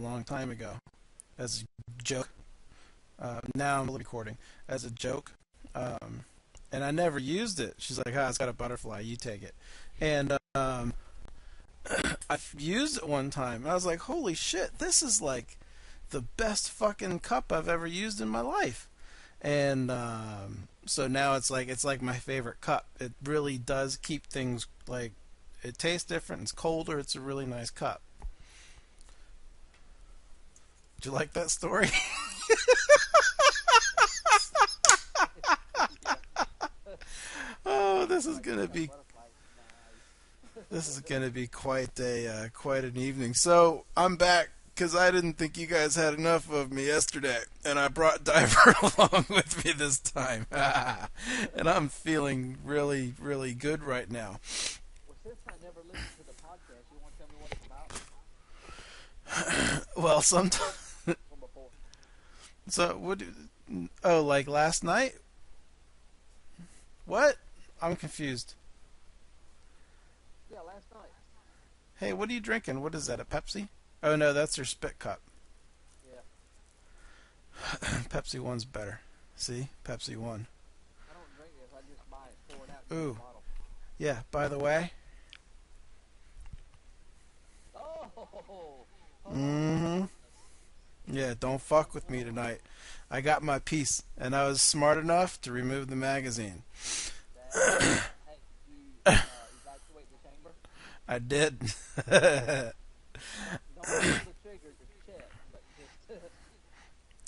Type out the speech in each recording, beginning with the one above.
long time ago as a joke. Now I'm recording as a joke. And I never used it. She's like, it's got a butterfly. You take it. And I used it one time. And I was like, holy shit, this is like the best fucking cup I've ever used in my life. And so now it's like my favorite cup. It really does keep things like, it tastes different. It's colder. It's a really nice cup. Did you like that story? Oh, this is gonna be quite an evening. So I'm back because I didn't think you guys had enough of me yesterday, and I brought Diver along with me this time, and I'm feeling really, really good right now. Well, since I never listened to the podcast, you want to tell me what it's about? Well, sometimes. From before. So what? Oh, like last night? What? I'm confused. Yeah, last night. Hey, what are you drinking? What is that? A Pepsi? Oh no, that's your spit cup. Yeah. Pepsi One's better. See, Pepsi One. I don't drink this. I just buy it, pour it out Ooh. in the bottle. Yeah. By the way. Oh. Mm-hmm. Yeah, don't fuck with me tonight. I got my piece, and I was smart enough to remove the magazine. Hey, you evacuate the chamber? I did. Don't pull the trigger to check, but just...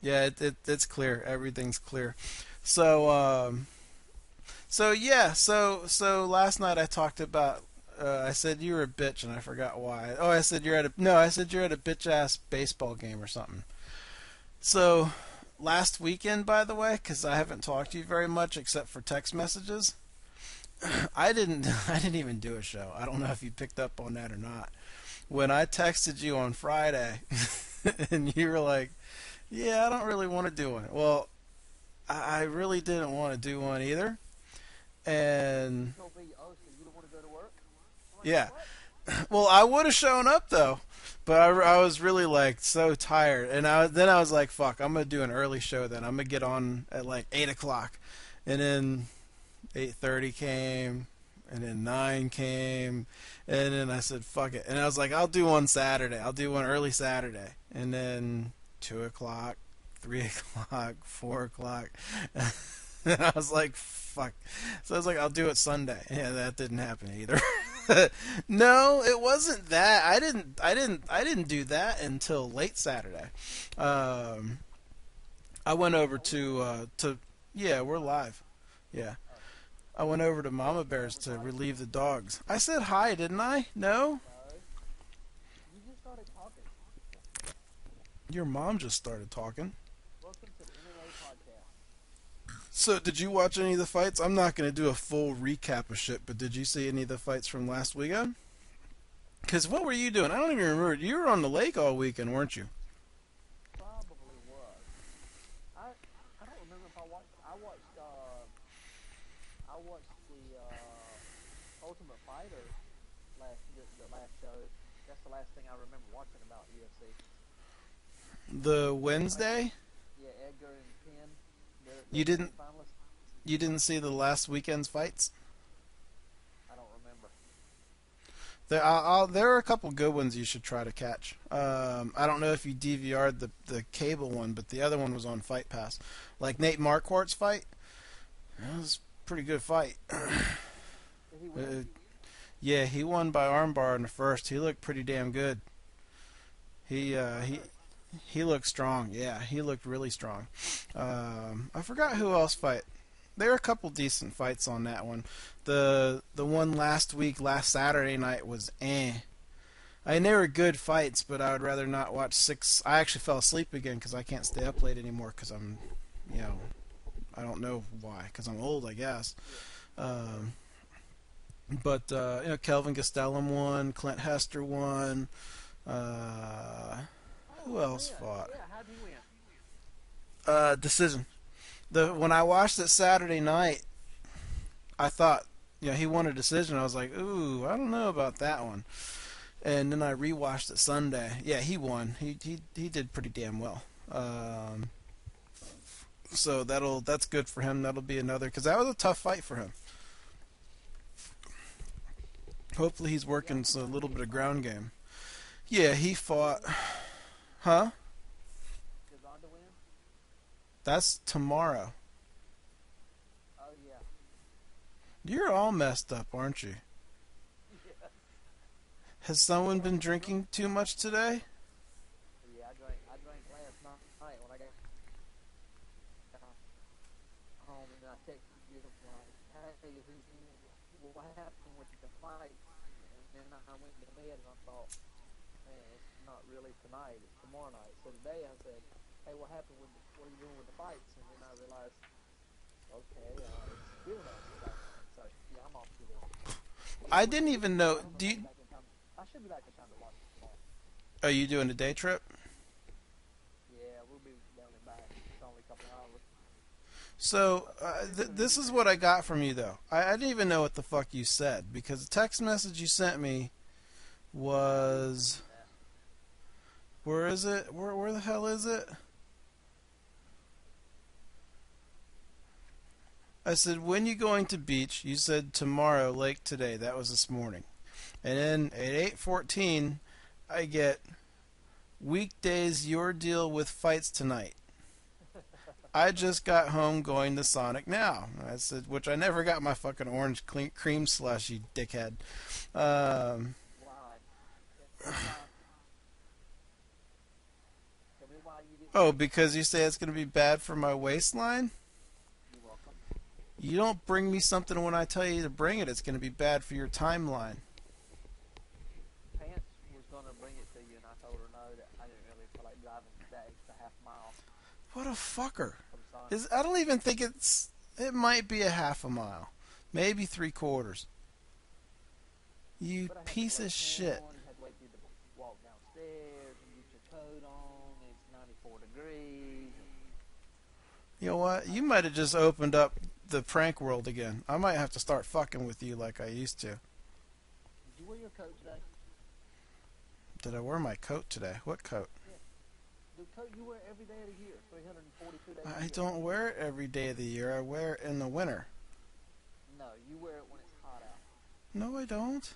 Yeah, it's clear. Everything's clear. So last night I talked about. I said you were a bitch, and I forgot why. Oh, I said you're at a bitch ass baseball game or something. So last weekend, by the way, because I haven't talked to you very much except for text messages, I didn't even do a show. I don't know if you picked up on that or not. When I texted you on Friday, and you were like, "Yeah, I don't really want to do one." Well, I really didn't want to do one either, and You told me, so you don't want to go to work? I'm like, yeah. what? Well, I would have shown up though, but I was really like so tired, and then I was like, "Fuck, I'm gonna do an early show. Then I'm gonna get on at like 8 o'clock," and then 8:30 came, and then 9 came, and then I said, "Fuck it," and I was like, "I'll do one Saturday. I'll do one early Saturday," and then 2 o'clock, 3 o'clock, 4 o'clock. And I was like, "Fuck." So I was like, "I'll do it Sunday." Yeah, that didn't happen either. No, it wasn't that. I didn't do that until late Saturday. I went over to yeah, we're live. Yeah. I went over to Mama Bear's to relieve the dogs. I said hi, didn't I? No? No. You just started talking. Your mom just started talking. Welcome to the MMA podcast. So, did you watch any of the fights? I'm not going to do a full recap of shit, but did you see any of the fights from last weekend? Because what were you doing? I don't even remember. You were on the lake all weekend, weren't you? Probably was. I don't remember if I watched. I watched the Ultimate Fighter the last show. That's the last thing I remember watching about UFC. The Wednesday? Yeah, Edgar and Penn. You didn't- Finalists. You didn't see the last weekend's fights? I don't remember. There are a couple good ones you should try to catch. I don't know if you DVR'd the cable one, but the other one was on Fight Pass. Like Nate Marquardt's fight. That was a pretty good fight. Did he win? Yeah, he won by armbar in the first. He looked pretty damn good. He looked strong. Yeah, he looked really strong. I forgot who else fight. There were a couple decent fights on that one. The one last Saturday night was eh. I mean, they were good fights, but I would rather not watch 6. I actually fell asleep again because I can't stay up late anymore because I'm, I don't know why, because I'm old, I guess. But Kelvin Gastelum won, Clint Hester won. Who else fought? Yeah, how'd he win? Decision. When I watched it Saturday night, I thought, he won a decision. I was like, ooh, I don't know about that one. and then I rewatched it Sunday. Yeah, he won. He did pretty damn well. So that's good for him. That'll be another, because that was a tough fight for him. Hopefully he's working a little bit of ground game. Yeah, he fought. Huh? Did Ronda win? That's tomorrow. Oh yeah. You're all messed up, aren't you? Yeah. Has someone been drinking too much today? Yeah, I drank last night when I got home, and I texted you like, "Hey, what happened with the fight?" And then I went to bed and I thought, "Man, it's not really tonight; it's tomorrow night." So today I said, "Hey, what happened with what are you doing with the fights?" And then I realized, okay, it's still not tonight. So yeah, I'm off to the. I didn't even know. I don't know Do if I'll you, be back in time. I should be back in time to watch it tomorrow. are you doing a day trip? Yeah, we'll be down and back. It's only a couple hours. So this is what I got from you, though. I didn't even know what the fuck you said, because the text message you sent me was, where is it? Where the hell is it? I said, when you going to beach? You said tomorrow, lake today. That was this morning. And then at 8:14, I get weekdays your deal with fights tonight. I just got home going to Sonic now. I said, which I never got my fucking orange cream slush, you dickhead. Why? Tell me why you didn't Oh, bring it. because you say it's going to be bad for my waistline? You're welcome. You don't bring me something when I tell you to bring it. It's going to be bad for your timeline. Pants was gonna bring it to you, and I told her no, that I didn't really feel like driving that extra half mile What a fucker. from Sonic. I don't even think it might be a half a mile. Maybe 3/4. You But I had to piece wait of shit. on, you had to wait for you to walk downstairs and get your coat on. It's 94 degrees. You know what? You might have just opened up the prank world again. I might have to start fucking with you like I used to. Did you wear your coat today? Did I wear my coat today? What coat? Yeah. The coat you wear every day of the year, 342 days a I year. don't wear it every day of the year. I wear it in the winter. No, you wear it when it's hot out. No, I don't.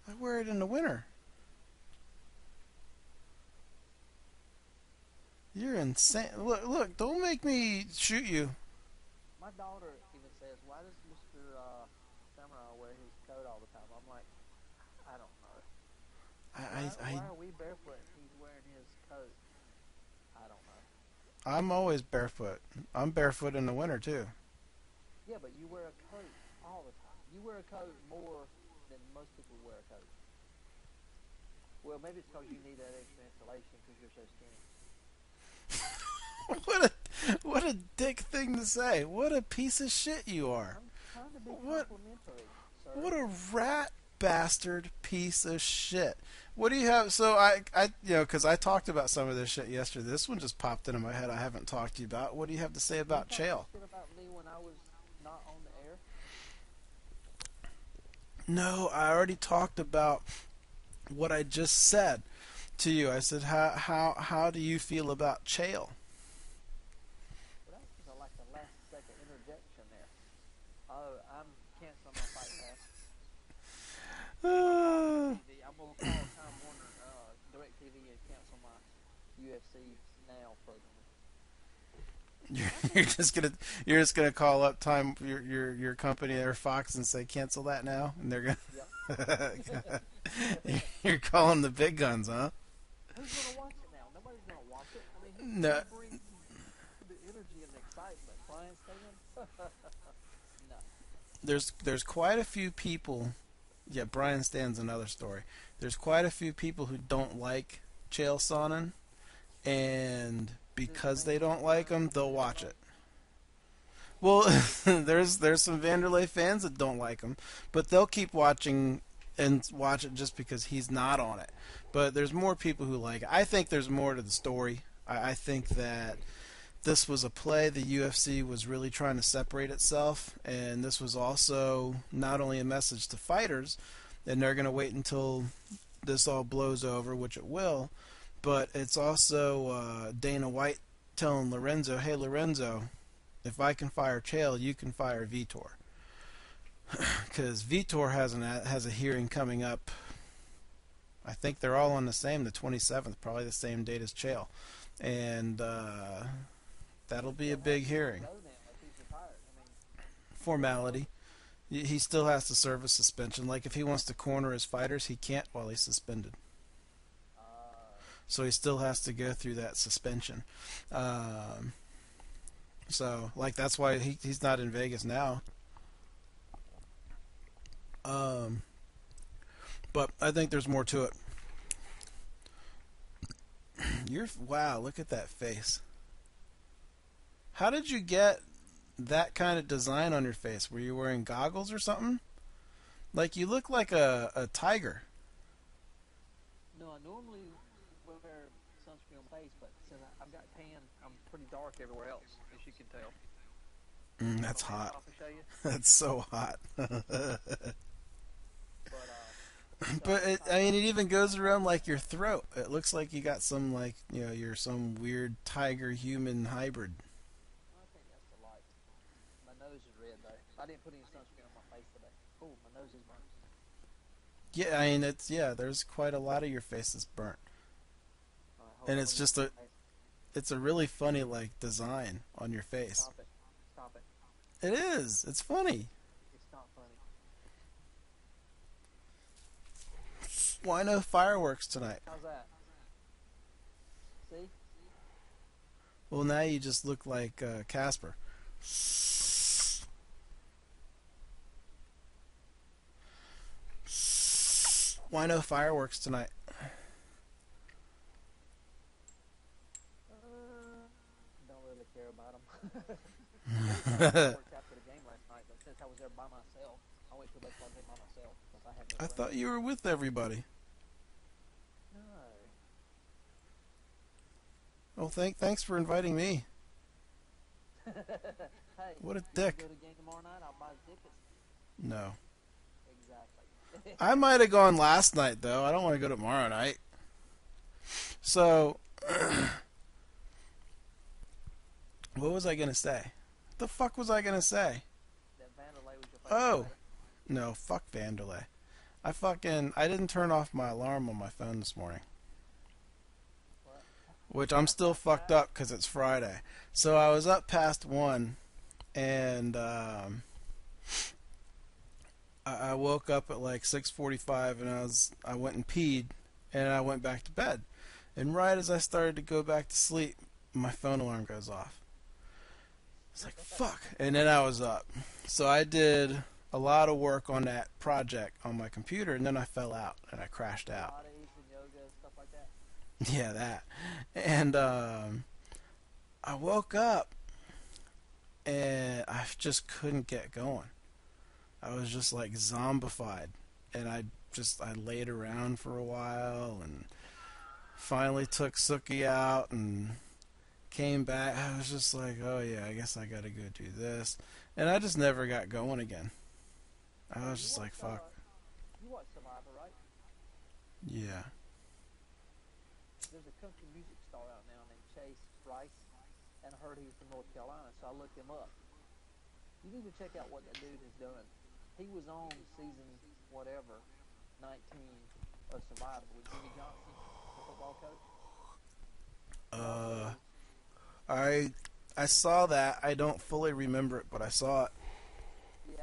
I wear it in the winter. You're insane. Look, don't make me shoot you. My daughter even says, "Why does Mr. Samurai wear his coat all the time?" I'm like, I don't know. Why are we barefoot and he's wearing his coat? I don't know. I'm always barefoot. I'm barefoot in the winter too. Yeah, but you wear a coat all the time. You wear a coat more than most people wear a coat. Well, maybe it's because you need that extra insulation because you're so skinny. What a dick thing to say. What a piece of shit you are. I'm trying to be What complimentary, sir. what a rat bastard piece of shit. What do you have? So because I talked about some of this shit yesterday. This one just popped into my head. I haven't talked to you about. What do you have to say about You talked Chael? shit about me when I was not on the air. No, I already talked about what I just said to you. I said, how do you feel about Chael? Well, that was like a last second interjection there. Oh, I'm canceling my fight pass. TV. I'm gonna call Time Warner, DirecTV, and cancel my UFC Now program. You're just gonna call up your company or Fox and say cancel that now, and they're gonna Yep. you're calling the big guns, huh? Who's gonna watch it now? Nobody's gonna watch it. I mean, who's No, gonna bring the energy and the excitement? Brian Stan? No. there's quite a few people. Yeah, Brian Stan's another story. There's quite a few people who don't like Chael Sonnen, and because they don't like him, they'll watch it. Well, there's some Vanderlei fans that don't like him, but they'll keep watching and watch it just because he's not on it. But there's more people who like it. I think there's more to the story. I think that this was a play. The UFC was really trying to separate itself, and this was also not only a message to fighters, and they're going to wait until this all blows over, which it will. But it's also Dana White telling Lorenzo, "Hey Lorenzo, if I can fire Chael, you can fire Vitor, because Vitor has a hearing coming up. I think they're all on the 27th, probably the same date as Chael, and that'll be a big hearing. Go then if he's retired. I mean, Formality. He still has to serve a suspension. Like if he wants to corner his fighters, he can't while he's suspended. So he still has to go through that suspension. So like that's why he's not in Vegas now. But I think there's more to it. Wow, look at that face. How did you get that kind of design on your face? Were you wearing goggles or something? Like you look like a tiger. no, I normally wear sunscreen on my face, but since I've got tan, I'm pretty dark everywhere else, as you can tell. That's I'll hot. off and show you. That's so hot. But But I mean, it even goes around like your throat. It looks like you got some like you're some weird tiger human hybrid. I think that's the light. My nose is red though. I didn't put any sunscreen on my face today. Oh, my nose is burnt. Yeah, I mean there's quite a lot of your face that's burnt, All right, hold and on, it's let me just it's a really funny like design on your face. stop it. Stop it. It is. It's funny. It's not funny. Why no fireworks tonight? How's that? See? Well, now you just look like Casper. Why no fireworks tonight? Don't really care about them. Worked after the game last night, but since I was there by myself, I went to the baseball game by myself because I had no I friends. thought you were with everybody. No. Well, thanks for inviting me. Hey, What a you dick. go to the game tomorrow night, I'll buy the tickets. No. Exactly. I might have gone last night, though. I don't want to go tomorrow night. So, what was I going to say? What the fuck was I going to say? That Vanderlei was your favorite Oh. fighter. No, fuck Vanderlei. I didn't turn off my alarm on my phone this morning. What? Which I'm still fucked up because it's Friday. So I was up past 1, and I woke up at like 6:45, and I went and peed, and I went back to bed. And right as I started to go back to sleep, my phone alarm goes off. It's like fuck, and then I was up. So I did a lot of work on that project on my computer, and then I fell out and I crashed out. Pilates and yoga and stuff like that. Yeah, that. And I woke up and I just couldn't get going. I was just like zombified, and I laid around for a while and finally took Suki out and came back. I was just like, oh yeah, I guess I gotta go do this, and I just never got going again. I was just like, fuck. You watch Survivor, right? Yeah. There's a country music star out now named Chase Rice, and I heard he was from North Carolina, so I looked him up. You need to check out what that dude is doing. He was on season whatever, 19 of Survivor with Jimmy Johnson, the football coach. I saw that. I don't fully remember it, but I saw it. Yeah,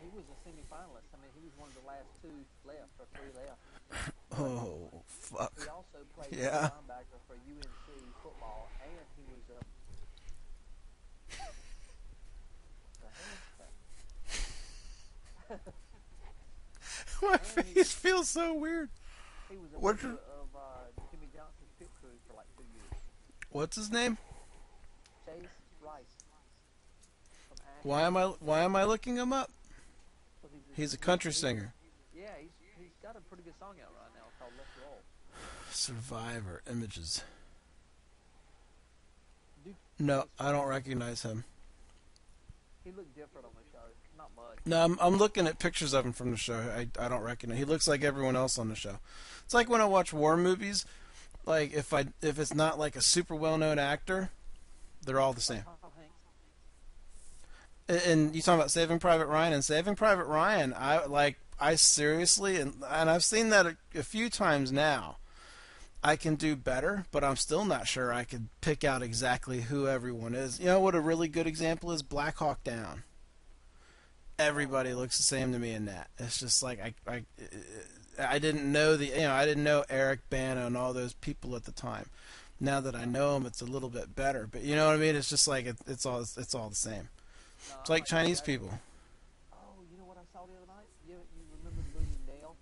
he was a semi-finalist. I mean, he was one of the last two left, or three left. Oh, fuck. He also played Yeah. linebacker for UNC football, and he was a... My face feels so weird. He was a What's member of Jimmy Johnson's pit crew for like 2 years. What's his name? Chase Rice. From Asheville. Why am I looking him up? 'Cause He's a country singer. Yeah, he's got a pretty good song out right now called Let's Roll. Survivor images. Dude, No, I don't recognize him. he looked different on the show. not much. No, I'm looking at pictures of him from the show. I don't recognize. He looks like everyone else on the show. It's like when I watch war movies. Like if it's not like a super well known actor, they're all the Like same. Tom Hanks. And you talking about Saving Private Ryan and Saving Private Ryan. I seriously and I've seen that a few times now. I can do better, but I'm still not sure I could pick out exactly who everyone is. You know what a really good example is? Black Hawk Down. Everybody looks the same to me in that. It's just like I didn't know I didn't know Eric Bana and all those people at the time. Now that I know them, it's a little bit better. But you know what I mean? It's just like it's all the same. No, It's I like like the Chinese guy. people. Oh, you know what I saw the other night? You remember the movie Nail?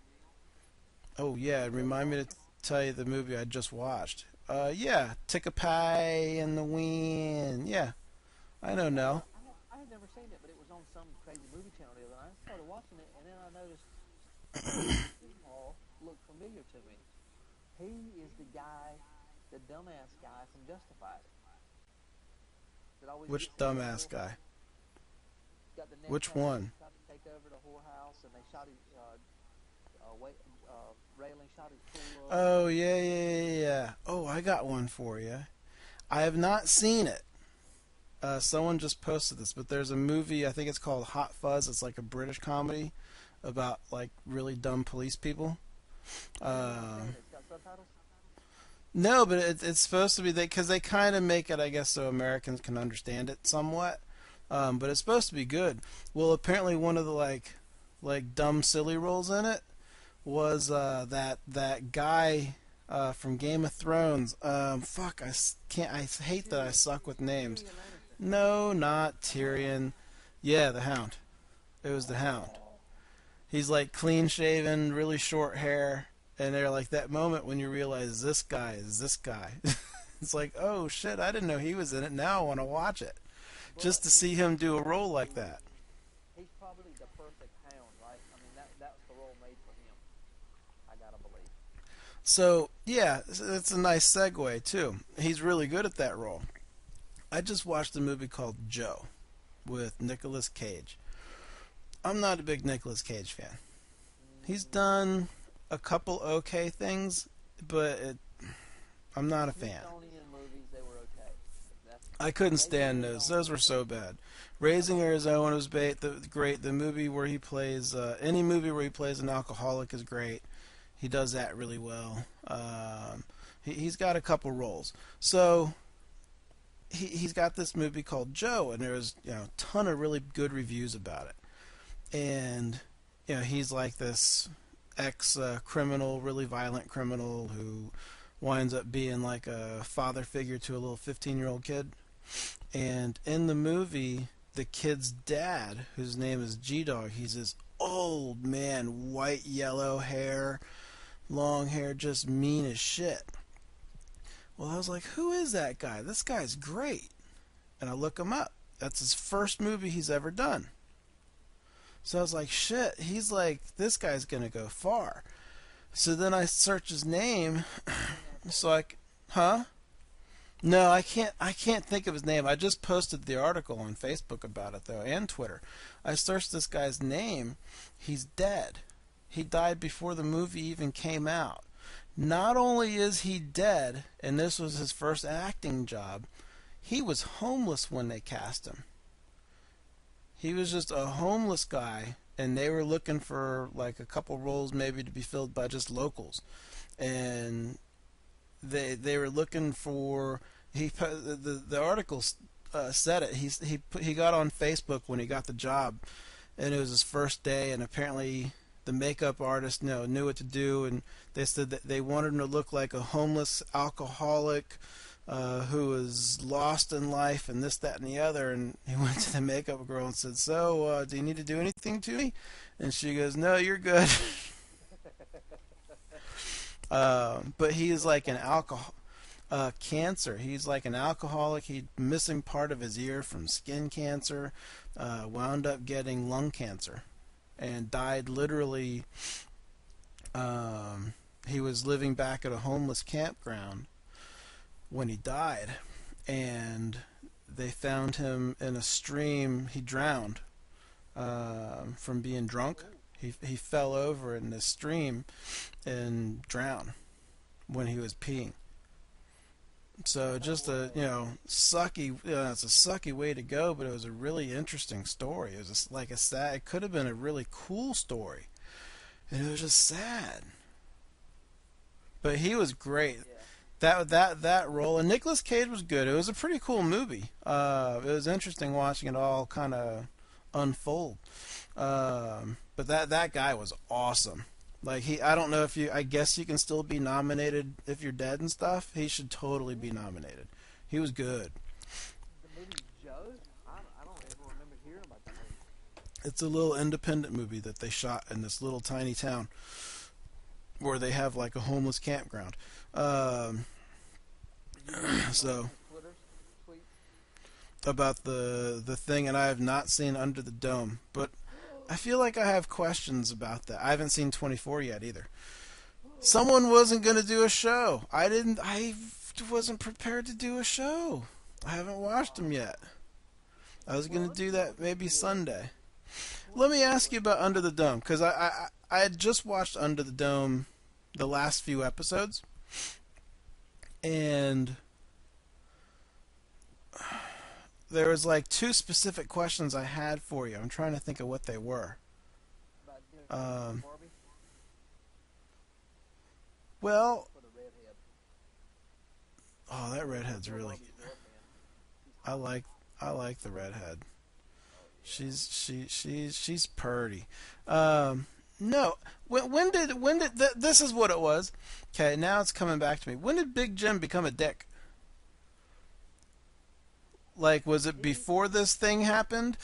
Oh yeah, Joe remind me to Dante? tell you the movie I just watched. Yeah, Tick a Pie in the Wind. Yeah, I know now. I had never seen it, but it was on some crazy movie channel the other night. I started watching it, and then I noticed Stephen Hall looked familiar to me. He is the guy, the dumbass guy from Justified that always Which gets into the dumbass whorehouse. guy? He's got the neck Which tattoos, one? tried to take over the whorehouse, and they shot his railing, shot his pool up. Oh yeah, yeah, yeah, yeah. Oh, I got one for you. I have not seen it. Someone just posted this, but there's a movie. I think it's called Hot Fuzz. It's like a British comedy about like really dumb police people. I didn't understand Um it. It's got subtitles. no, but it's supposed to be because they kind of make it, I guess, so Americans can understand it somewhat. But it's supposed to be good. Well, apparently one of the like dumb silly roles in it was that guy from Game of Thrones. Fuck, can't. I hate that I Tyrion. suck with names. Tyrion Lannister. No, not Tyrion. Yeah, the Hound. It was the Hound. Oh, He's like clean shaven, really short hair, and they're like that moment when you realize this guy is this guy. It's like, oh shit, I didn't know he was in it. Now I want to watch it but just to see him do a role like that. he's probably the perfect hound, right? I mean, that's the role made for him. I gotta believe. So yeah, it's a nice segue too. He's really good at that role. I just watched a movie called Joe with Nicolas Cage. I'm not a big Nicolas Cage fan. He's Mm, done a couple okay things, but I'm not the a fan. Smithsonian movies, they were okay. That's I couldn't Raising stand those. Arizona Those were was so great. bad. How Raising about Arizona was great. The movie where he plays any movie where he plays an alcoholic is great. He does that really well. He's got a couple roles. So he's got this movie called Joe, and there's a ton of really good reviews about it. And he's like this ex criminal, really violent criminal who winds up being like a father figure to a little 15-year-old kid. And in the movie, the kid's dad, whose name is G Dog, he's this old man, white yellow hair, long hair, just mean as shit. Well, I was like, who is that guy? This guy's great. And I look him up. That's his first movie he's ever done. So I was like, shit, he's like, this guy's gonna go far. So then I search his name, so Inappropriate? huh? No, I can't. I can't think of his name. I just posted the article on Facebook about it though, and Twitter. I searched this guy's name. He's dead. He died before the movie even came out. Not only is he dead, and this was his first acting job, he was homeless when they cast him. He was just a homeless guy, and they were looking for like a couple roles maybe to be filled by just locals, and they were looking for the article said it. He got on Facebook when he got the job, and it was his first day, and apparently the makeup artist knew what to do, and they said that they wanted him to look like a homeless alcoholic who was lost in life and this, that, and the other. And he went to the makeup girl and said, "So, do you need to do anything to me?" And she goes, "No, you're good." But he is like an alcohol cancer. He's like an alcoholic. He's missing part of his ear from skin cancer. Wound up getting lung cancer, and died literally. He was living back at a homeless campground when he died, and they found him in a stream. He drowned from being drunk. Oh, He fell over in this stream and drowned when he was peeing. So no just a way. sucky, it's a sucky way to go, but it was a really interesting story. It was just like a sad. It could have been a really cool story, and it was just sad. But he was great. Yeah. That role, and Nicolas Cage was good. It was a pretty cool movie. It was interesting watching it all kind of unfold. But that guy was awesome. Like I don't know if you. I guess you can still be nominated if you're dead and stuff. He should totally be nominated. He was good. The movie Joe. I don't ever remember hearing about that movie. It's a little independent movie that they shot in this little tiny town where they have like a homeless campground. Um, Did you read so his Twitter tweets? about the thing, and I have not seen Under the Dome, but I feel like I have questions about that. I haven't seen 24 yet either. Someone wasn't going to do a show. I didn't. I wasn't prepared to do a show. I haven't watched them yet. I was going Well, to it's do supposed that to be maybe good. Sunday. Well, Let me ask you about Under the Dome, because I had just watched Under the Dome the last few episodes, and there was like two specific questions I had for you. I'm trying to think of what they were. about Del Um, Barbie well, for the redhead. oh, that redhead's Del really. Barbie's girlfriend. She's I hot. like I like the redhead. Oh yeah. She's purty. No, this is what it was. Okay, now it's coming back to me. When did Big Jim become a dick? Like, was it He before this thing happened?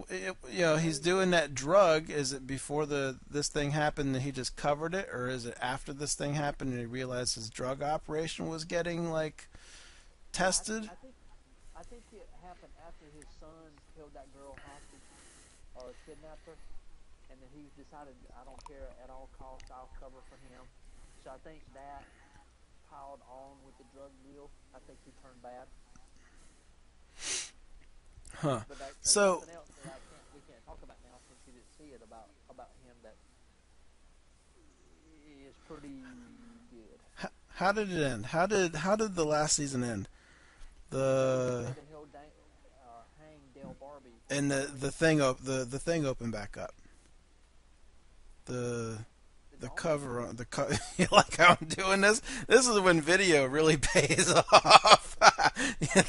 He's no. doing that drug. Is it before this thing happened and he just covered it, or is it after this thing happened and he realized his drug operation was getting like I tested? I think I think it happened after his son held that girl hostage or kidnapped her, and then he decided I don't care at all costs. I'll cover for him. So I think that piled on with the drug deal. I think he turned bad. Huh. But there's So, something else that we can't talk about now since you didn't see it about him that is pretty good. how did it end? How did the last season end? They went The ahead and hang Dale Barbie and and went the thing opened back up. The the the dome. cover on the you like how I'm doing this? This is when video really pays off.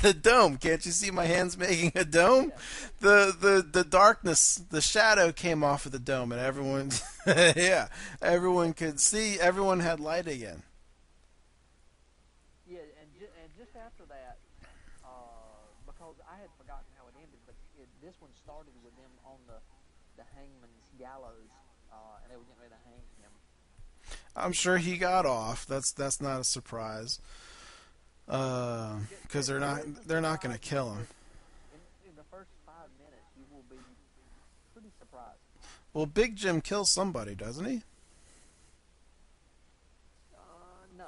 The dome. Can't you see my hands making a dome? Yeah, The darkness, the shadow came off of the dome, and everyone, yeah, everyone yeah, could see. Everyone had light again. yeah. And just after that, because I had forgotten how it ended, but this one started with them on the hangman's gallows, and they were getting ready to hang him. I'm sure he got off. That's not a surprise. Because There is a they're not going to surprise kill him. in the first 5 minutes. You will be pretty surprised. Well, Big Jim kills somebody, doesn't he? No,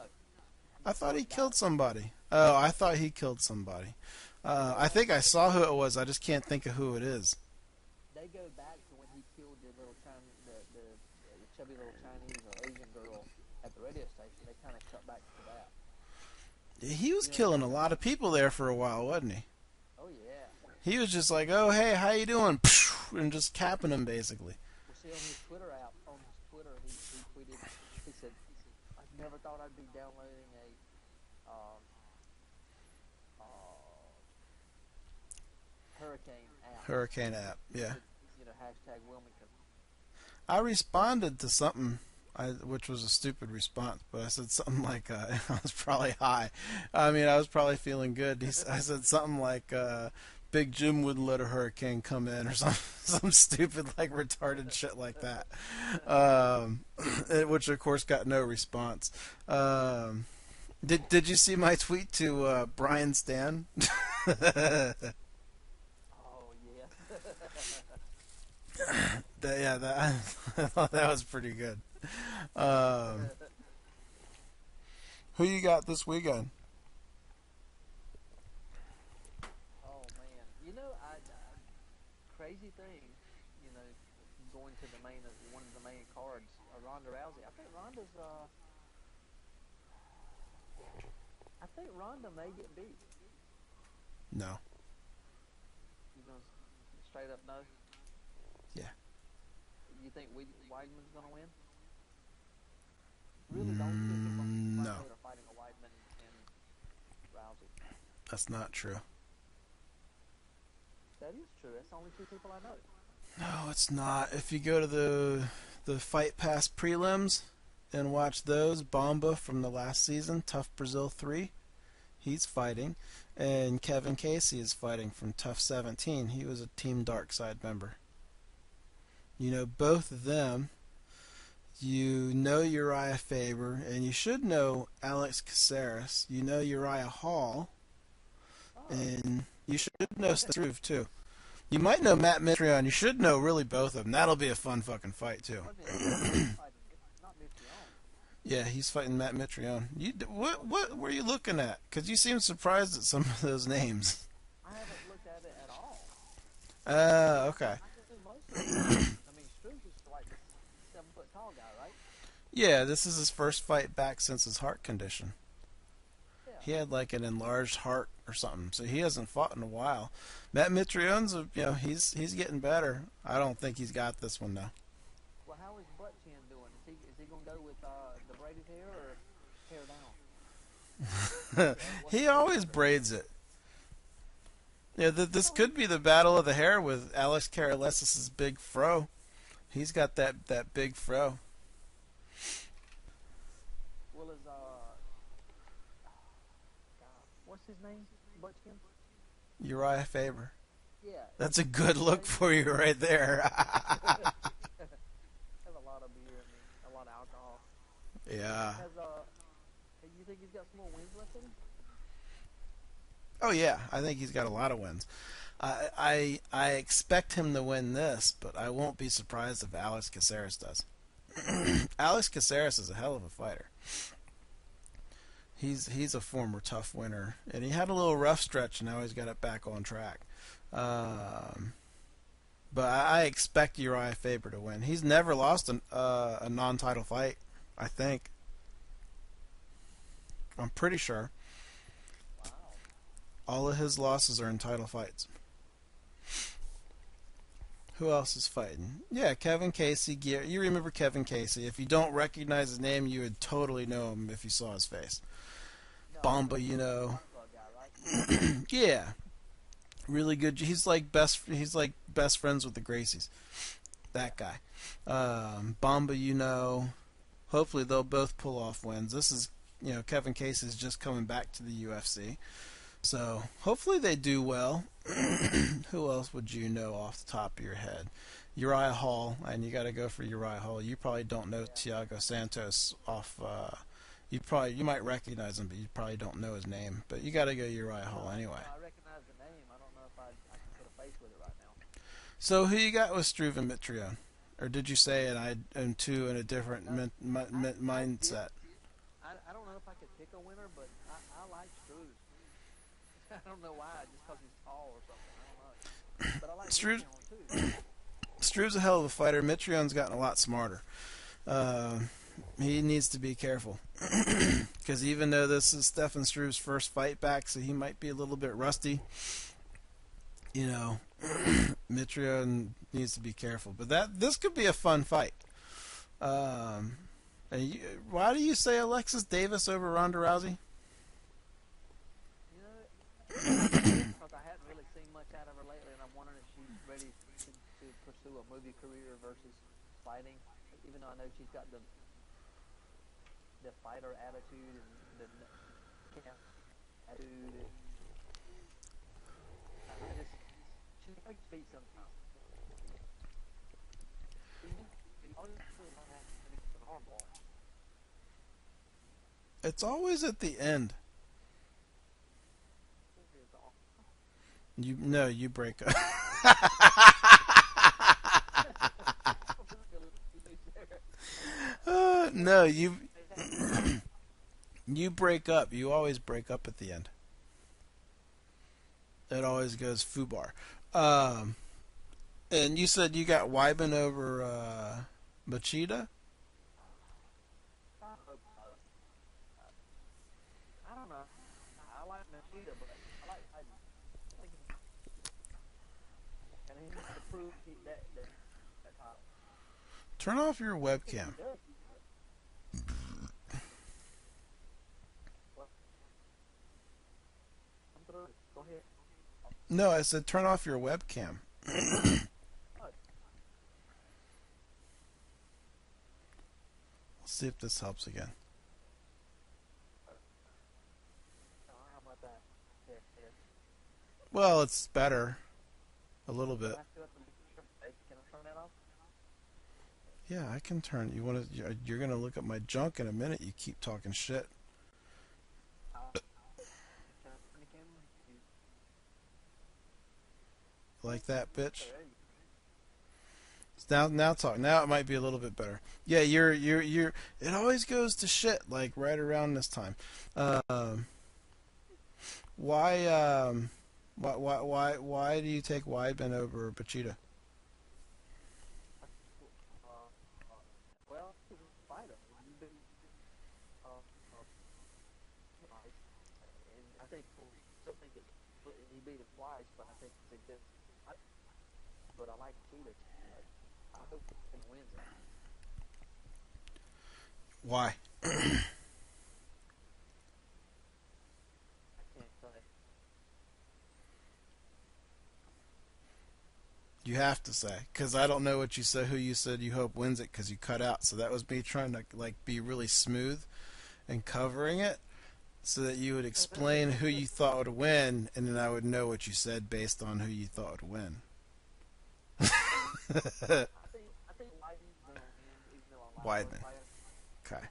I the thought he first guy. killed somebody. Oh, I thought he killed somebody. I Well, think I saw who it was. I just can't think of who it is. they go back to when he killed the little Chinese, the chubby little Chinese or Asian girl at the radio station. They kind of cut back to that. He was You know what I'm killing a talking lot about? of people there for a while, wasn't he? Oh yeah. He was just like, "Oh, hey, how you doing?" and just capping them basically. Well, see on his Twitter, he tweeted. He said, "I never thought I'd be downloading a um, uh, hurricane app." Hurricane app, He yeah. said, hashtag Wilmington. I responded to something, which was a stupid response, but I said something like, I was probably high. I mean, I was probably feeling good. I said something like, Big Jim wouldn't let a hurricane come in, or some stupid, like, retarded shit like that. Um, which, of course, got no response. Did you see my tweet to Brian Stan? Oh yeah. Yeah, that I thought that was pretty good. Um, who you got this weekend? Oh man, crazy thing, you know, one of the main cards. Ronda Rousey. I think Ronda may get beat. No. You gonna straight up no? Yeah. You think Weidman's gonna win? Really don't think No. are fighting a Weidman and Rousey. That's not true. That is true. That's the only two people I know. No, it's not. If you go to the Fight Pass prelims and watch those, Bomba from the last season, Tough Brazil 3, he's fighting. And Kevin Casey is fighting from Tough 17. He was a Team Darkside member. You know both of them. You know Uriah Faber, and you should know Alex Caceres. You know Uriah Hall, and you should know Struve too. You might know Matt Mitrione. You should know really both of them. That'll be a fun fucking fight too. Yeah, he's fighting Matt Mitrione. What were you looking at? Because you seem surprised at some of those names. I haven't looked at it at all. Okay. I mean, Struve is like a 7-foot tall guy, right? Yeah, this is his first fight back since his heart condition. Yeah. He had like an enlarged heart or something, so he hasn't fought in a while. Matt Mitrione's, he's getting better. I don't think he's got this one though. Well, how is Butt Chin doing? Is he gonna go with the braided hair or hair down? He always braids it. Yeah, this could be the battle of the hair with Alex Karalessis' big fro. He's got that big fro. Well, what's his name? Butt Chin? Uriah Faber. Yeah. That's a good look for you right there. Have a lot of beer and a lot of alcohol. Yeah. You think he's got some more wins left in him? Oh yeah, I think he's got a lot of wins. I expect him to win this, but I won't be surprised if Alex Caceres does. Alex Caceres is a hell of a fighter. He's a former tough winner, and he had a little rough stretch, and now he's got it back on track. But I expect Uriah Faber to win. He's never lost a non-title fight, I think. I'm pretty sure. Wow. All of his losses are in title fights. Who else is fighting? Yeah, Kevin Casey. You remember Kevin Casey. If you don't recognize his name, you would totally know him if you saw his face. No, Bomba, you know. Guy, right? Yeah. Really good. He's like best friends with the Gracies. That guy. Bomba, you know. Hopefully they'll both pull off wins. This is, Kevin Casey's just coming back to the UFC. So hopefully they do well. Who else would you know off the top of your head? Uriah Hall, and you got to go for Uriah Hall. You probably don't know Thiago Santos off. You might recognize him, but you probably don't know his name. But you got to go Uriah Hall anyway. I recognize the name. I don't know if I can put a face with it right now. So who you got with Struve and Mitrione? Or did you say and I am two in a different mindset? I don't know if I could pick a winner, but I like Struve. I don't know why, just because he's tall or something. I don't know. But I like Struve. Mitrione too. Struve's a hell of a fighter. Mitrione's gotten a lot smarter. He needs to be careful. Because even though this is Stefan Struve's first fight back, so he might be a little bit rusty, Mitrione needs to be careful. But this could be a fun fight. Why do you say Alexis Davis over Ronda Rousey? Because I hadn't really seen much out of her lately, and I'm wondering if she's ready to pursue a movie career versus fighting. Even though I know she's got the fighter attitude and the attitude. She's like beat sometimes. It's always at the end. You break up. No, you break up. You always break up at the end. It always goes foobar. And you said you got Wyman over Machida? I hope so. Uh, I don't know. I like Machida, but I like Biden. I think and he needs to prove that title. Turn off your I think he webcam. does. Well, I'm through. Go ahead. No, I said turn off your webcam. Oh, Let's see if this helps again. how about that? Yeah. Well, it's better. A little But bit. I still have to make sure. Hey, can I turn that off? Yeah, I can turn. You want to? You're gonna look at my junk in a minute. You keep talking shit Turn the camera. like that, Okay, bitch. there you Now talk. Now it might be a little bit better. Yeah, you're. It always goes to shit like right around this time. Um, why why do you take Weidman over Pachita? uh, uh, well, he's a fighter. He beat twice, and I think still think it's he beat him twice, but I think it's a good fight. But I like Cheetah too much. I hope he wins it. Why? I can't say. You have to say, because I don't know what you said. Who you said you hope wins it? Because you cut out. So that was me trying to like be really smooth and covering it, so that you would explain who you thought would win, and then I would know what you said based on who you thought would win. I think Whitey's gonna win, even though I like both Weidman. fighters. Okay.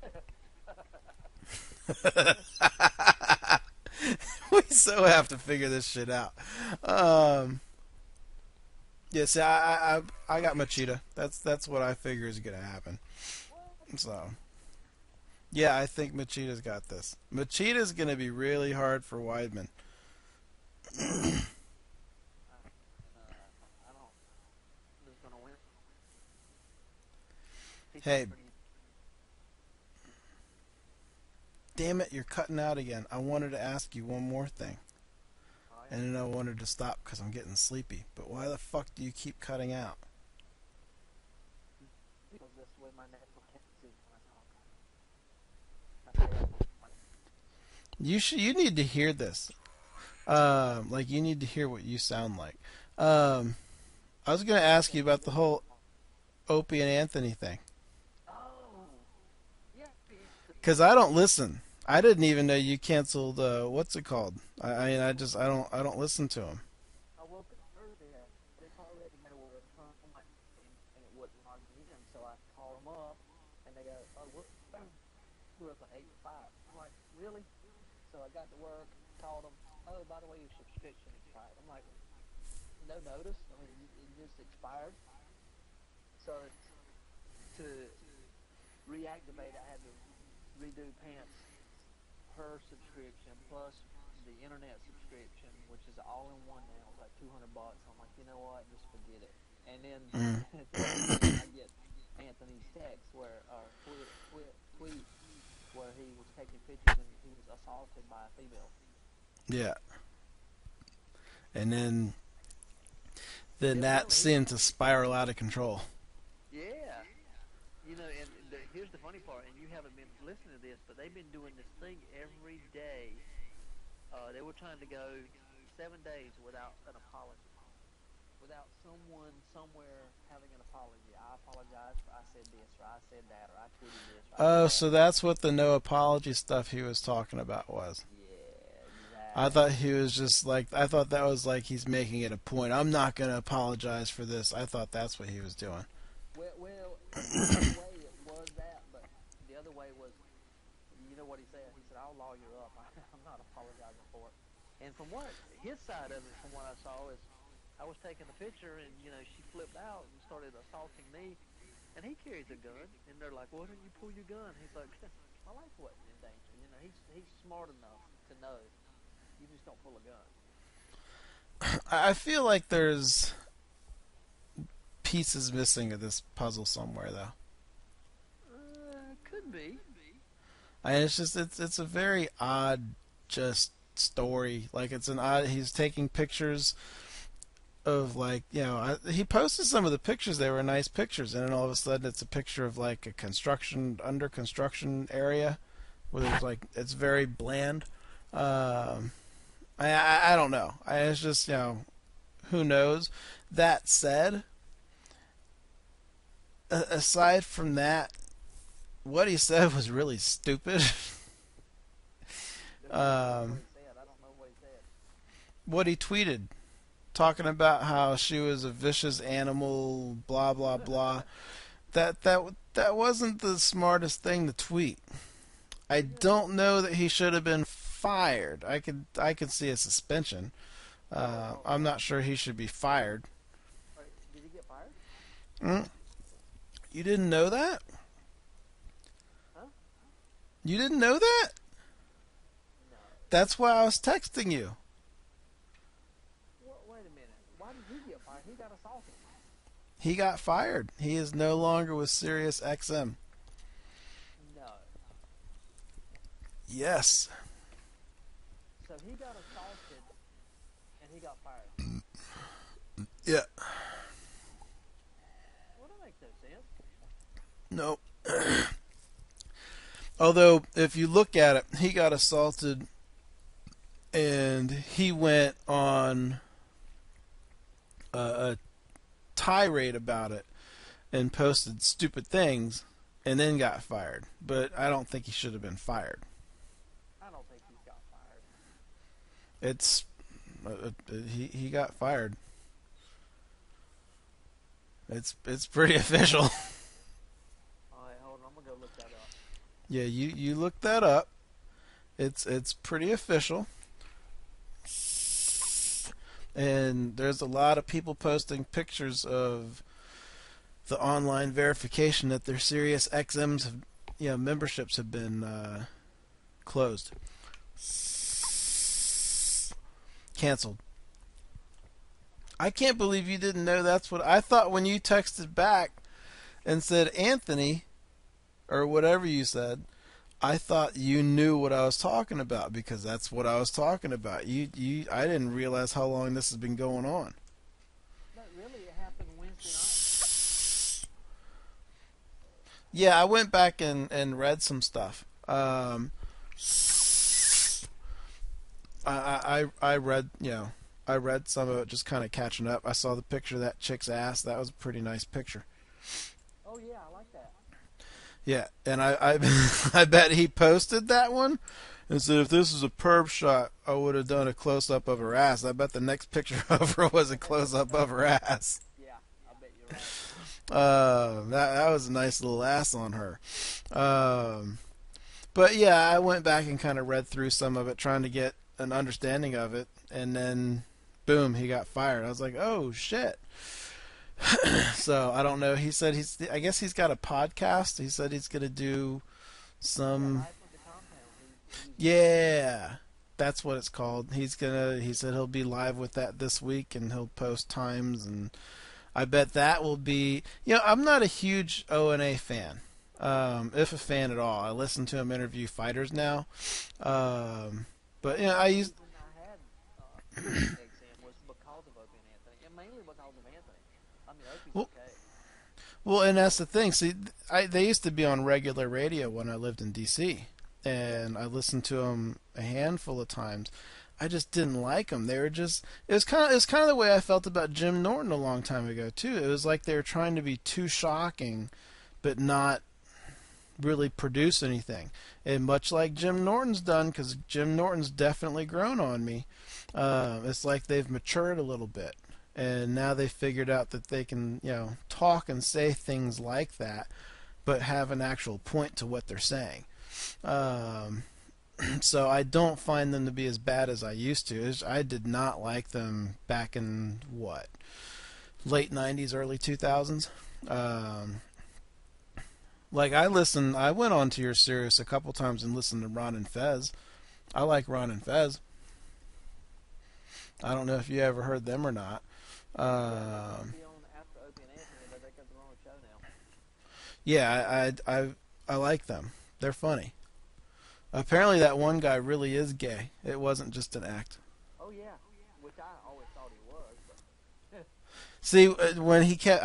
We so have to figure this shit out. Um, yeah, see, I got Machida. That's what I figure is gonna happen. Well, So yeah, I think Machida's got this. Machida's gonna be really hard for Weidman. I don't. Who's gonna win? He's Hey, pretty. damn it, you're cutting out again. I wanted to ask you one more thing, Oh yeah. and then I wanted to stop because I'm getting sleepy. But why the fuck do you keep cutting out? Because that's the way my natural tendency is when I talk. You need to hear this. Like you need to hear what you sound like. I was gonna ask you about the whole Opie and Anthony thing Oh, yeah. because I don't listen. I didn't even know you canceled. What's it called? I mean, I don't listen to them. I woke up Thursday. They already know where it's from, and it wouldn't log me in. So I called them up, and they go, "Oh, we're up at 8 to 5." I'm like, "Really?" So I got to work, called them. "Oh, by the way, your subscription expired." I'm like, "No notice. I mean, it just expired." So to reactivate, I had to redo pants per subscription plus the internet subscription, which is all in one now. It's like $200. I'm like, you know what? Just forget it. And then Mm. Thursday, I get Anthony's text where tweet where he was taking pictures and he was assaulted by a female. Yeah, and then Yeah, that really. He, seemed to spiral out of control. yeah. And here's the funny part, and you haven't been listening to this, but they've been doing this thing every day. They were trying to go 7 days without an apology, without someone somewhere having an apology. I apologize for I said this, or I said that, or I tweeted this, or I did Oh, that. so that's what the no apology stuff he was talking about was. Yeah, I thought exactly. he was just like I thought that was like he's making it a point. I'm not gonna apologize for this. I thought that's what he was doing. Well, in a way it was that, but the other way was, you know what he said? He said, "I'll lawyer up. I'm not apologizing for it." And from what his side of it, from what I saw, is I was taking a picture, and she flipped out and started assaulting me, and he carries a gun, and they're like, "Why don't you pull your gun?" He's like, "My life wasn't in danger." He's smart enough to know you just don't pull a gun. I feel like there's piece is missing of this puzzle somewhere, though. Could be. It's just it's a very odd just story. Like it's an odd. He's taking pictures of like he posted some of the pictures. They were nice pictures, and then all of a sudden it's a picture of like a under construction area where there's like it's very bland. I don't know. It's just who knows. That said, aside from that, what he said was really stupid. um, I don't know what he said. what he tweeted, talking about how she was a vicious animal, blah blah blah. That wasn't the smartest thing to tweet. I don't know that he should have been fired. I could see a suspension. I'm not sure he should be fired. Did he get fired? Mm? You didn't know that? Huh? You didn't know that? No. That's why I was texting you. Wait a minute. Why did he get fired? He got assaulted. He got fired. He is no longer with Sirius XM. No. Yes. So he got assaulted and he got fired. Yeah. Well, that makes no sense. No. Although, if you look at it, he got assaulted and he went on a tirade about it and posted stupid things and then got fired. But I don't think he should have been fired. I don't think he got fired. It's he got fired. It's pretty official. All right, hold on. I'm gonna go look that up. Yeah, you look that up. It's pretty official. And there's a lot of people posting pictures of the online verification that their Sirius XM's memberships have been closed, canceled. I can't believe you didn't know that's what I thought when you texted back and said Anthony or whatever you said. I thought you knew what I was talking about because that's what I was talking about. I didn't realize how long this has been going on. No, really, it happened Wednesday night. Yeah, I went back and read some stuff. I read I read some of it just kind of catching up. I saw the picture of that chick's ass. That was a pretty nice picture. Oh yeah, I like that. Yeah, and I I bet he posted that one and said if this was a perp shot, I would have done a close up of her ass. I bet the next picture of her was a close up of her ass. Yeah, I bet you're right. That was a nice little ass on her. But yeah, I went back and kind of read through some of it, trying to get an understanding of it, and then boom, he got fired. I was like, oh shit. So I don't know. He said I guess he's got a podcast. He said he's gonna do some. Life of the Compound. Yeah, that's what it's called. He said he'll be live with that this week, and he'll post times, and I bet that will be. I'm not a huge O&A fan, if a fan at all. I listen to him interview fighters now, but I used. The reason I had XM was because of Opie and Anthony, and mainly because of Anthony. I mean, Opie's Well, okay. Well, and that's the thing. See, they used to be on regular radio when I lived in D.C., and I listened to them a handful of times. I just didn't like them. They were just it was kind of the way I felt about Jim Norton a long time ago too. It was like they were trying to be too shocking, but not really produce anything. And much like Jim Norton's done, because Jim Norton's definitely grown on me. It's like they've matured a little bit, and now they figured out that they can talk and say things like that, but have an actual point to what they're saying. So I don't find them to be as bad as I used to. I did not like them back in late 90s, early 2000s. Like I went on to your Sirius a couple times and listened to Ron and Fez. I like Ron and Fez. I don't know if you ever heard them or not. Be on after Opie and Anthony, Yeah, I like them. They're funny. Apparently, that one guy really is gay. It wasn't just an act. Oh yeah, which I always thought he was, but See, when he kept,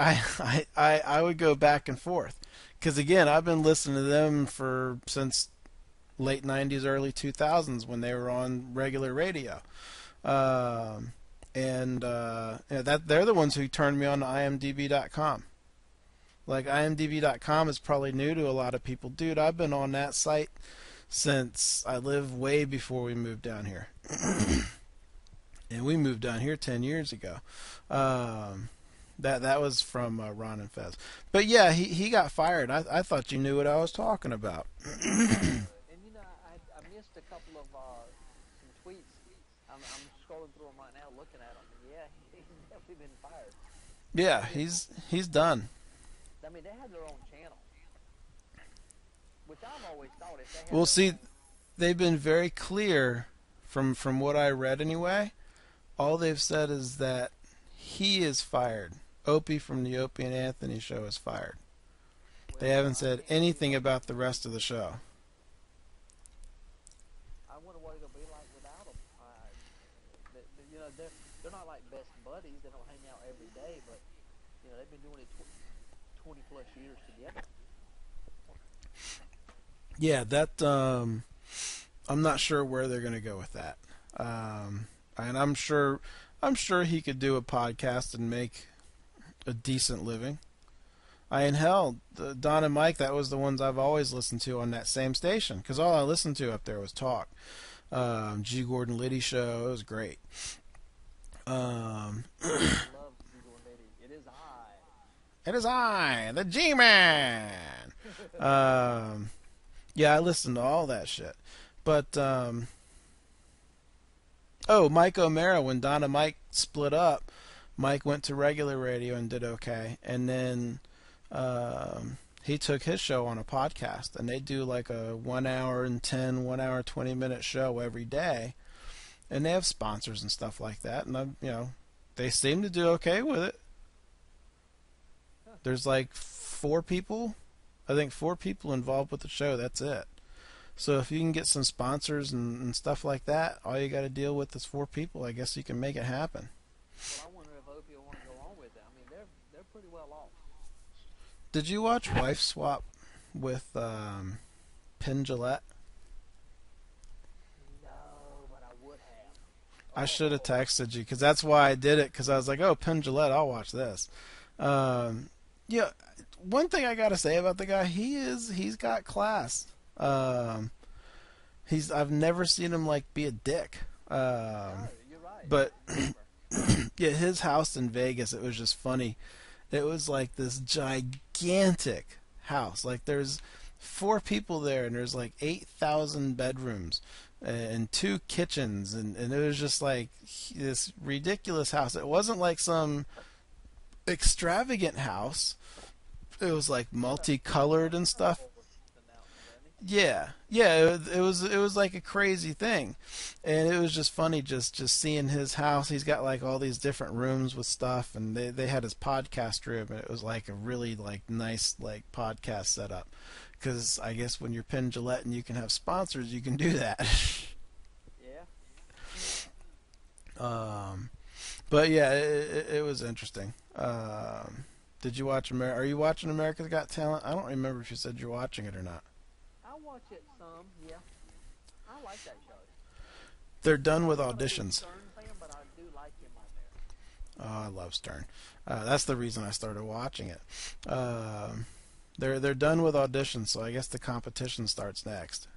I would go back and forth, because again, I've been listening to them for since late '90s, early 2000s when they were on regular radio, um, and yeah, that they're the ones who turned me on to IMDb.com. Like IMDb.com is probably new to a lot of people, dude. I've been on that site since I lived way before we moved down here. And we moved down here 10 years ago. That was from Ron and Fez. But yeah, he got fired. I thought you knew what I was talking about. and I missed a couple of some tweets. I'm scrolling through them right now, looking at them. And yeah, he's definitely been fired. Yeah, You know, he's done. I mean, they had their own channel, which I've always thought if they had We'll their see. own. They've been very clear from what I read anyway. All they've said is that he is fired. Opie from the Opie and Anthony show is fired. They Well, haven't I said can't see anything what. about the rest of the show. I wonder what it'll be like without them. They're not like best buddies. They don't hang out every day, but they've been doing it 20 plus years together. Yeah, that I'm not sure where they're going to go with that. And I'm sure he could do a podcast and make a decent living. In hell, Don and Mike, that was the ones I've always listened to on that same station because all I listened to up there was talk. G. Gordon Liddy show, it was great. Um, I love Google and Lady. It is it is I, the G-Man. Um, yeah, I listened to all that shit. But oh, Mike O'Mara, when Don and Mike split up, Mike went to regular radio and did okay, and then he took his show on a podcast, and they do like a 1 hour and 10, 1 hour 20-minute show every day, and they have sponsors and stuff like that, and they seem to do okay with it. There's like four people, I think 4 people involved with the show. That's it. So if you can get some sponsors and stuff like that, all you got to deal with is 4 people. I guess you can make it happen. well. I wonder if Opie will want to go on with it. I mean, they're pretty well off. Did you watch Wife Swap with Penn Jillette? No, but I would have. I should have Oh, texted you because that's why I did it. Because I was like, "Oh, Penn Jillette, I'll watch this." Um, yeah, one thing I gotta say about the guy, he's got class. Um, I've never seen him like be a dick. no, you're right. But Never. yeah, his house in Vegas, it was just funny. It was like this gigantic house. Like there's 4 people there, and there's like 8,000 bedrooms and 2 kitchens, and it was just like this ridiculous house. It wasn't like some extravagant house. It was like He multicolored does and stuff. travel overseas now, doesn't he? Yeah, it was like a crazy thing, and it was just funny just seeing his house. He's got like all these different rooms with stuff, and they had his podcast room, and it was like a really like nice like podcast setup. Because I guess when you're Penn Jillette and you can have sponsors, you can do that. Yeah. um, but yeah, it was interesting. Did you watch Are you watching America's Got Talent? I don't remember if you said you're watching it or not. I watch it some. Yeah. I like that show. They're done with I'm not a big auditions. Stern fan, but I do like him on there. Oh, I love Stern. That's the reason I started watching it. They're done with auditions, so I guess the competition starts next.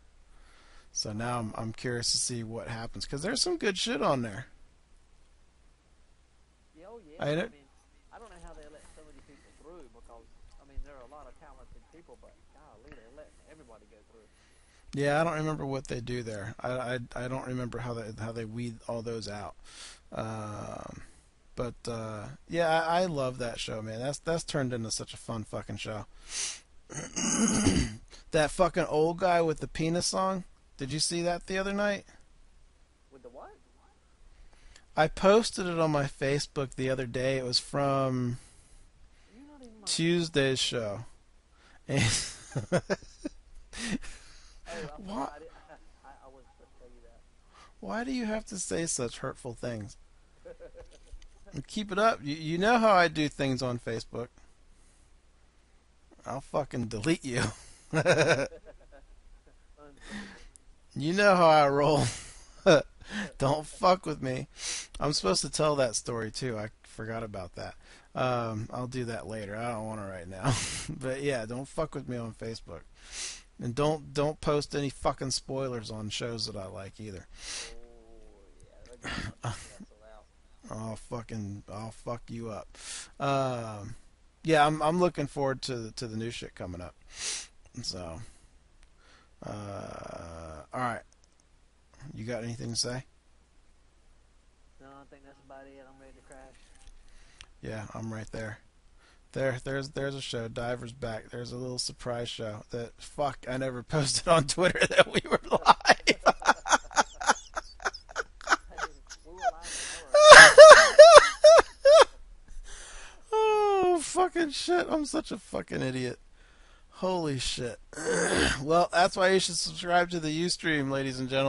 So now I'm curious to see what happens because there's some good shit on there. Yeah, oh yeah. I I don't- mean, I don't know how they let so many people through because I mean there are a lot of talented people, but golly, they're letting everybody go through. Yeah, I don't remember what they do there. I don't remember how they weed all those out. But yeah, I love that show, man. That's turned into such a fun fucking show. That fucking old guy with the penis song. Did you see that the other night? With the what? I posted it on my Facebook the other day. It was from You're not even my Tuesday's show. Oh, I'm sorry. Why? I wasn't supposed to tell you that. Why do you have to say such hurtful things? Keep it up. You know how I do things on Facebook. I'll fucking delete you. Unbelievable. You know how I roll. Don't fuck with me. I'm supposed to tell that story too. I forgot about that. I'll do that later. I don't want to right now. But yeah, don't fuck with me on Facebook. And don't post any fucking spoilers on shows that I like either. Oh, yeah, they're gonna cancel out. I'll fuck you up. Yeah, I'm looking forward to the new shit coming up. So, all right. You got anything to say? No, I think that's about it. I'm ready to crash. Yeah, I'm right there. There's a show. Diver's back. There's a little surprise show that fuck I never posted on Twitter that we were live. Hey, we were live before, right? Oh fucking shit! I'm such a fucking idiot. Holy shit. Well, that's why you should subscribe to the Ustream, ladies and gentlemen.